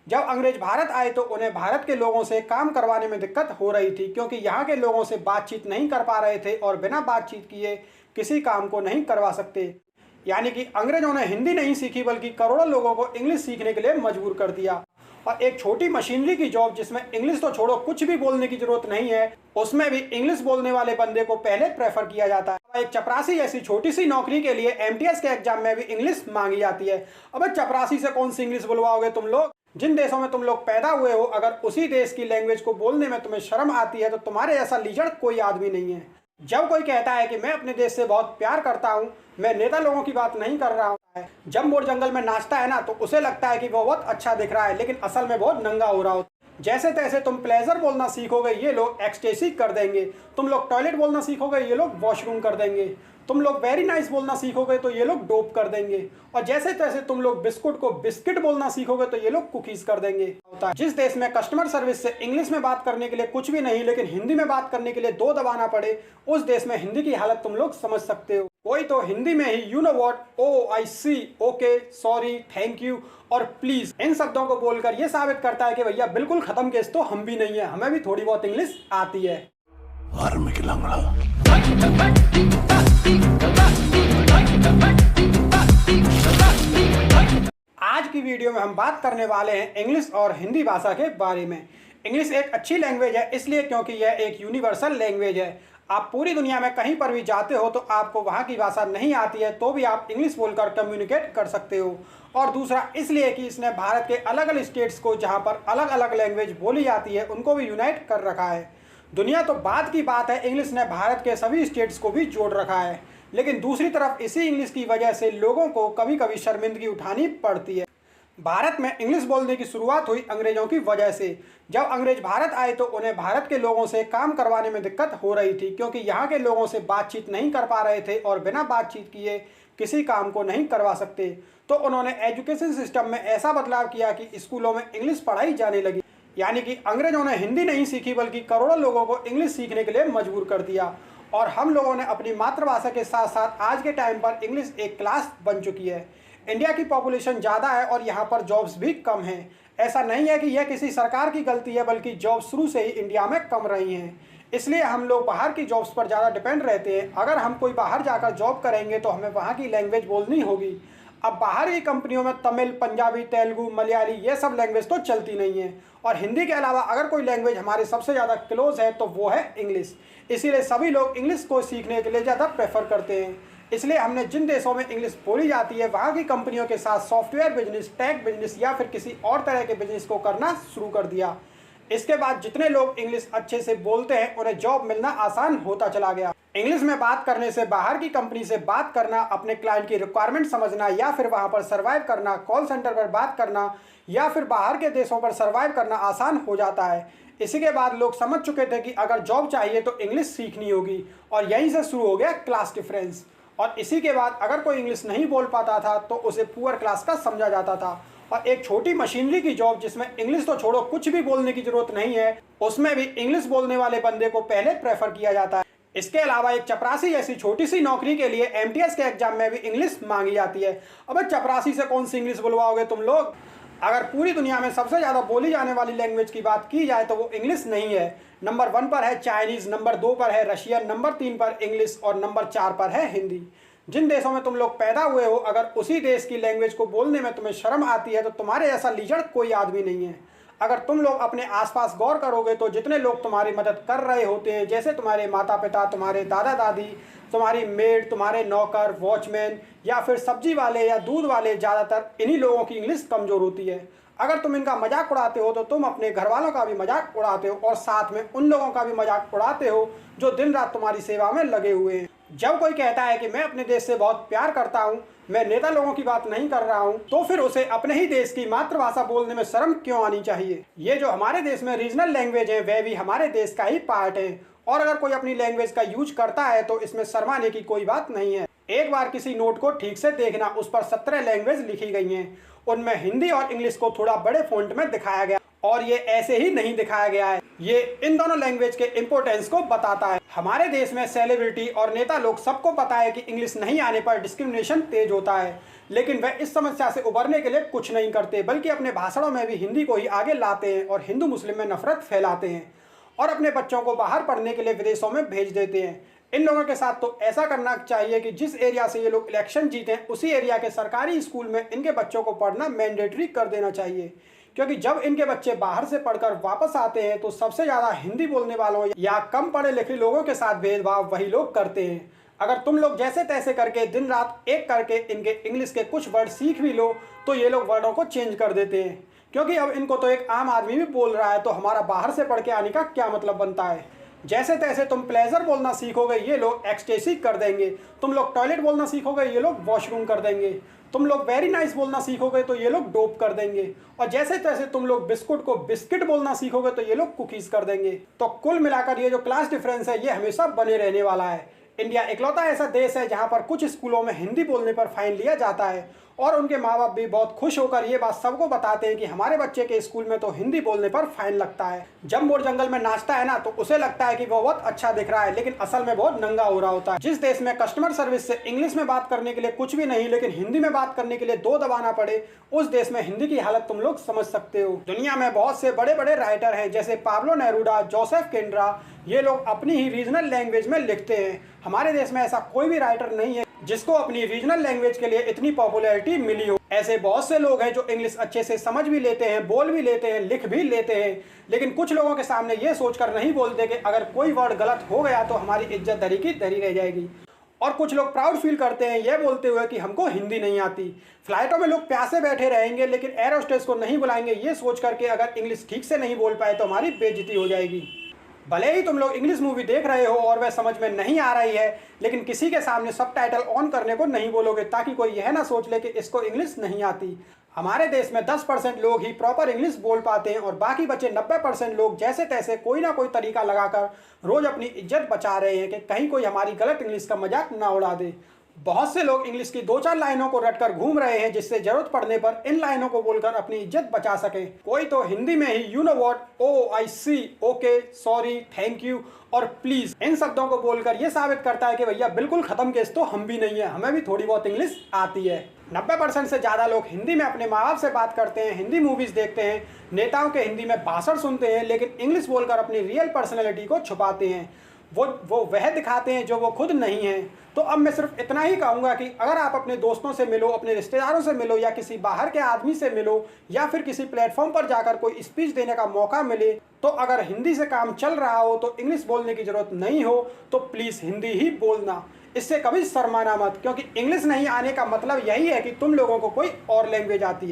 जब अंग्रेज भारत आए तो उन्हें भारत के लोगों से काम करवाने में दिक्कत हो रही थी, क्योंकि यहाँ के लोगों से बातचीत नहीं कर पा रहे थे और बिना बातचीत किए किसी काम को नहीं करवा सकते। यानी कि अंग्रेजों ने हिंदी नहीं सीखी बल्कि करोड़ों लोगों को इंग्लिश सीखने के लिए मजबूर कर दिया। और एक छोटी मशीनरी की जॉब जिसमें इंग्लिश तो छोड़ो कुछ भी बोलने की जरूरत नहीं है, उसमें भी इंग्लिश बोलने वाले बंदे को पहले प्रेफर किया जाता है। एक चपरासी ऐसी छोटी सी नौकरी के लिए एमटीएस के एग्जाम में भी इंग्लिश मांगी जाती है। अब चपरासी से कौन सी इंग्लिश बुलवाओगे तुम लोग? जिन देशों में तुम लोग पैदा हुए हो, अगर उसी देश की लैंग्वेज को बोलने में तुम्हें शर्म आती है तो तुम्हारे जैसा लीजड़ कोई आदमी नहीं है। जब कोई कहता है कि मैं अपने देश से बहुत प्यार करता हूँ, मैं नेता लोगों की बात नहीं कर रहा हूँ। जब मोर जंगल में नाचता है ना तो उसे लगता है कि वो बहुत अच्छा दिख रहा है, लेकिन असल में बहुत नंगा हो रहा होता है। जैसे तैसे तुम प्लेजर बोलना सीखोगे, ये लोग एक्सटेसी कर देंगे। तुम लोग टॉयलेट बोलना सीखोगे, ये लोग वॉशरूम कर देंगे। तुम लोग वेरी नाइस बोलना सीखोगे तो ये लोग डोप कर देंगे। और जैसे तैसे तुम लोग बिस्कुट को बिस्किट बोलना सीखोगे तो ये लोग कुकीज कर देंगे। जिस देश में कस्टमर सर्विस से इंग्लिश में बात करने के लिए कुछ भी नहीं लेकिन हिंदी में बात करने के लिए दो दबाना पड़े, उस देश में हिंदी की हालत तुम लोग समझ सकते हो। कोई तो हिंदी में ही you know what, oh I see, okay, sorry, thank you और प्लीज इन शब्दों को बोलकर ये साबित करता है कि भैया बिल्कुल खत्म केस तो हम भी नहीं है, हमें भी थोड़ी बहुत इंग्लिश आती है। आज की वीडियो में हम बात करने वाले हैं इंग्लिश और हिंदी भाषा के बारे में। इंग्लिश एक अच्छी लैंग्वेज है इसलिए क्योंकि यह एक यूनिवर्सल लैंग्वेज है। आप पूरी दुनिया में कहीं पर भी जाते हो तो आपको वहाँ की भाषा नहीं आती है तो भी आप इंग्लिश बोलकर कम्युनिकेट कर सकते हो। और दूसरा इसलिए कि इसने भारत के अलग अलग स्टेट्स को जहाँ पर अलग अलग लैंग्वेज बोली जाती है उनको भी यूनाइट कर रखा है। दुनिया तो बात की बात है, इंग्लिश ने भारत के सभी स्टेट्स को भी जोड़ रखा है। लेकिन दूसरी तरफ इसी इंग्लिश की वजह से लोगों को कभी कभी शर्मिंदगी उठानी पड़ती है। भारत में इंग्लिश बोलने की शुरुआत हुई अंग्रेजों की वजह से। जब अंग्रेज भारत आए तो उन्हें भारत के लोगों से काम करवाने में दिक्कत हो रही थी, क्योंकि यहाँ के लोगों से बातचीत नहीं कर पा रहे थे और बिना बातचीत किए किसी काम को नहीं करवा सकते। तो उन्होंने एजुकेशन सिस्टम में ऐसा बदलाव किया कि स्कूलों में इंग्लिश पढ़ाई जाने लगी। यानी कि अंग्रेजों ने हिंदी नहीं सीखी बल्कि करोड़ों लोगों को इंग्लिश सीखने के लिए मजबूर कर दिया। और हम लोगों ने अपनी मातृभाषा के साथ साथ आज के टाइम पर इंग्लिश एक क्लास बन चुकी है। इंडिया की पॉपुलेशन ज़्यादा है और यहाँ पर जॉब्स भी कम हैं। ऐसा नहीं है कि यह किसी सरकार की गलती है, बल्कि जॉब शुरू से ही इंडिया में कम रही हैं। इसलिए हम लोग बाहर की जॉब्स पर ज़्यादा डिपेंड रहते हैं। अगर हम कोई बाहर जाकर जॉब करेंगे तो हमें वहाँ की लैंग्वेज बोलनी होगी। अब बाहर की कंपनियों में तमिल, पंजाबी, तेलुगु, मलयाली ये सब लैंग्वेज तो चलती नहीं है। और हिंदी के अलावा अगर कोई लैंग्वेज हमारे सबसे ज़्यादा क्लोज है तो वो है इंग्लिश। इसीलिए सभी लोग इंग्लिश को सीखने के लिए ज़्यादा प्रेफर करते हैं। इसलिए हमने जिन देशों में इंग्लिश बोली जाती है वहाँ की कंपनियों के साथ सॉफ्टवेयर बिजनेस, टेक बिजनेस या फिर किसी और तरह के बिजनेस को करना शुरू कर दिया। इसके बाद जितने लोग इंग्लिश अच्छे से बोलते हैं उन्हें जॉब मिलना आसान होता चला गया। इंग्लिश में बात करने से बाहर की कंपनी से बात करना, अपने क्लाइंट की रिक्वायरमेंट समझना या फिर वहाँ पर सर्वाइव करना, कॉल सेंटर पर बात करना या फिर बाहर के देशों पर सर्वाइव करना आसान हो जाता है। इसी के बाद लोग समझ चुके थे कि अगर जॉब चाहिए तो इंग्लिश सीखनी होगी और यहीं से शुरू हो गया क्लास डिफरेंस। और इसी के बाद अगर कोई इंग्लिश नहीं बोल पाता था तो उसे पुअर क्लास का समझा जाता था। और एक छोटी मशीनरी की जॉब जिसमें इंग्लिश तो छोड़ो कुछ भी बोलने की जरूरत नहीं है, उसमें भी इंग्लिश बोलने वाले बंदे को पहले प्रेफर किया जाता है। इसके अलावा एक चपरासी जैसी छोटी सी नौकरी के लिए एमटीएस के एग्जाम में भी इंग्लिश मांगी जाती है। अब चपरासी से कौन सी इंग्लिश बुलवाओगे तुम लोग? अगर पूरी दुनिया में सबसे ज़्यादा बोली जाने वाली लैंग्वेज की बात की जाए तो वो इंग्लिश नहीं है। नंबर 1 पर है चाइनीज़, नंबर 2 पर है रशियन, नंबर 3 पर इंग्लिश और नंबर 4 पर है हिंदी। जिन देशों में तुम लोग पैदा हुए हो, अगर उसी देश की लैंग्वेज को बोलने में तुम्हें शर्म आती है तो तुम्हारे जैसा लीजड़ कोई आदमी नहीं है। अगर तुम लोग अपने आसपास गौर करोगे तो जितने लोग तुम्हारी मदद कर रहे होते हैं, जैसे तुम्हारे माता पिता, तुम्हारे दादा दादी, तुम्हारी मेड, तुम्हारे नौकर, वॉचमैन या फिर सब्जी वाले या दूध वाले, ज़्यादातर इन्हीं लोगों की इंग्लिश कमज़ोर होती है। अगर तुम इनका मजाक उड़ाते हो तो तुम अपने घर वालों का भी मजाक उड़ाते हो और साथ में उन लोगों का भी मजाक उड़ाते हो जो दिन रात तुम्हारी सेवा में लगे हुए हैं। जब कोई कहता है कि मैं अपने देश से बहुत प्यार करता हूँ, मैं नेता लोगों की बात नहीं कर रहा हूँ, तो फिर उसे अपने ही देश की मातृभाषा बोलने में शर्म क्यों आनी चाहिए? ये जो हमारे देश में रीजनल लैंग्वेज है वह भी हमारे देश का ही पार्ट है। और अगर कोई अपनी लैंग्वेज का यूज करता है तो इसमें शर्माने की कोई बात नहीं है। एक बार किसी नोट को ठीक से देखना, उस पर 17 लैंग्वेज लिखी गई हैं। उनमें हिंदी और इंग्लिश को थोड़ा बड़े फॉन्ट में दिखाया गया और ये ऐसे ही नहीं दिखाया गया है। ये इन दोनों लैंग्वेज के इंपोर्टेंस को बताता है। हमारे देश में सेलिब्रिटी और नेता लोग सबको पता है कि इंग्लिश नहीं आने पर डिस्क्रिमिनेशन तेज होता है, लेकिन वह इस समस्या से उबरने के लिए कुछ नहीं करते, बल्कि अपने भाषणों में भी हिंदी को ही आगे लाते हैं और हिंदू मुस्लिम में नफरत फैलाते हैं और अपने बच्चों को बाहर पढ़ने के लिए विदेशों में भेज देते हैं। इन लोगों के साथ तो ऐसा करना चाहिए कि जिस एरिया से ये लोग इलेक्शन जीते उसी एरिया के सरकारी स्कूल में इनके बच्चों को पढ़ना मैंडेटरी कर देना चाहिए, क्योंकि जब इनके बच्चे बाहर से पढ़कर वापस आते हैं तो सबसे ज़्यादा हिंदी बोलने वालों या कम पढ़े लिखे लोगों के साथ भेदभाव वही लोग करते हैं। अगर तुम लोग जैसे तैसे करके दिन रात एक करके इनके इंग्लिश के कुछ वर्ड सीख भी लो तो ये लोग वर्डों को चेंज कर देते हैं, क्योंकि अब इनको तो एक आम आदमी भी बोल रहा है तो हमारा बाहर से पढ़ के आने का क्या मतलब बनता है। जैसे तैसे तुम प्लेजर बोलना सीखोगे ये लोग एक्सटेसी कर देंगे, तुम लोग टॉयलेट बोलना सीखोगे ये लोग वॉशरूम कर देंगे, तुम लोग वेरी नाइस बोलना सीखोगे तो ये लोग डोप कर देंगे, और जैसे तैसे तुम लोग बिस्कुट को बिस्किट बोलना सीखोगे तो ये लोग कुकीज कर देंगे। तो कुल मिलाकर ये जो क्लास डिफरेंस है ये हमेशा बने रहने वाला है। इंडिया इकलौता ऐसा देश है जहां पर कुछ स्कूलों में हिंदी बोलने पर फाइन लिया जाता है और उनके माँ बाप भी बहुत खुश होकर ये बात सबको बताते हैं कि हमारे बच्चे के स्कूल में तो हिंदी बोलने पर फाइन लगता है। जब मोर जंगल में नाचता है ना तो उसे लगता है कि वो बहुत अच्छा दिख रहा है, लेकिन असल में बहुत नंगा हो रहा होता है। जिस देश में कस्टमर सर्विस से इंग्लिश में बात करने के लिए कुछ भी नहीं लेकिन हिंदी में बात करने के लिए दो दबाना पड़े, उस देश में हिंदी की हालत तुम लोग समझ सकते हो। दुनिया में बहुत से बड़े बड़े राइटर हैं जैसे पाब्लो नेरूडा, जोसेफ केंड्रा, ये लोग अपनी ही रीजनल लैंग्वेज में लिखते हैं। हमारे देश में ऐसा कोई भी राइटर नहीं है जिसको अपनी रीजनल लैंग्वेज के लिए इतनी पॉपुलैरिटी मिली हो। ऐसे बहुत से लोग हैं जो इंग्लिश अच्छे से समझ भी लेते हैं, बोल भी लेते हैं, लिख भी लेते हैं, लेकिन कुछ लोगों के सामने ये सोचकर नहीं बोलते कि अगर कोई वर्ड गलत हो गया तो हमारी इज्जत धरी की धरी रह जाएगी। और कुछ लोग प्राउड फील करते हैं ये बोलते हुए कि हमको हिंदी नहीं आती। फ्लाइटों में लोग प्यासे बैठे रहेंगे लेकिन एयर होस्टेस को नहीं बुलाएंगे ये सोच करके अगर इंग्लिश ठीक से नहीं बोल पाए तो हमारी बेइज्जती हो जाएगी। भले ही तुम लोग इंग्लिश मूवी देख रहे हो और वह समझ में नहीं आ रही है, लेकिन किसी के सामने सबटाइटल ऑन करने को नहीं बोलोगे ताकि कोई यह ना सोच ले कि इसको इंग्लिश नहीं आती। हमारे देश में 10% लोग ही प्रॉपर इंग्लिश बोल पाते हैं और बाकी बचे 90% लोग जैसे तैसे कोई ना कोई तरीका लगाकर रोज अपनी इज्जत बचा रहे हैं कि कहीं कोई हमारी गलत इंग्लिश का मजाक ना उड़ा दे। बहुत से लोग इंग्लिश की 2-4 लाइनों को रटकर घूम रहे हैं जिससे जरूरत पड़ने पर इन लाइनों को बोलकर अपनी इज्जत बचा सके। कोई तो हिंदी में ही you know what, oh I see, okay, sorry, thank you और प्लीज इन शब्दों को बोलकर यह साबित करता है कि भैया बिल्कुल खत्म केस तो हम भी नहीं है, हमें भी थोड़ी बहुत इंग्लिश आती है। 90% से ज़्यादा लोग हिंदी में अपने माँ बाप से बात करते हैं, हिंदी मूवीज़ देखते हैं, नेताओं के हिंदी में भाषण सुनते हैं, लेकिन इंग्लिश बोलकर अपनी रियल पर्सनैलिटी को छुपाते हैं। वो वह दिखाते हैं जो वो खुद नहीं है। तो अब मैं सिर्फ इतना ही कहूँगा कि अगर आप अपने दोस्तों से मिलो, अपने रिश्तेदारों से मिलो या किसी बाहर के आदमी से मिलो या फिर किसी प्लेटफॉर्म पर जाकर कोई स्पीच देने का मौका मिले, तो अगर हिंदी से काम चल रहा हो तो इंग्लिश बोलने की ज़रूरत नहीं हो तो प्लीज़ हिंदी ही बोलना। इससे कभी शर्माना मत, क्योंकि इंग्लिश नहीं आने का मतलब यही है कि तुम लोगों को कोई और लैंग्वेज आती है।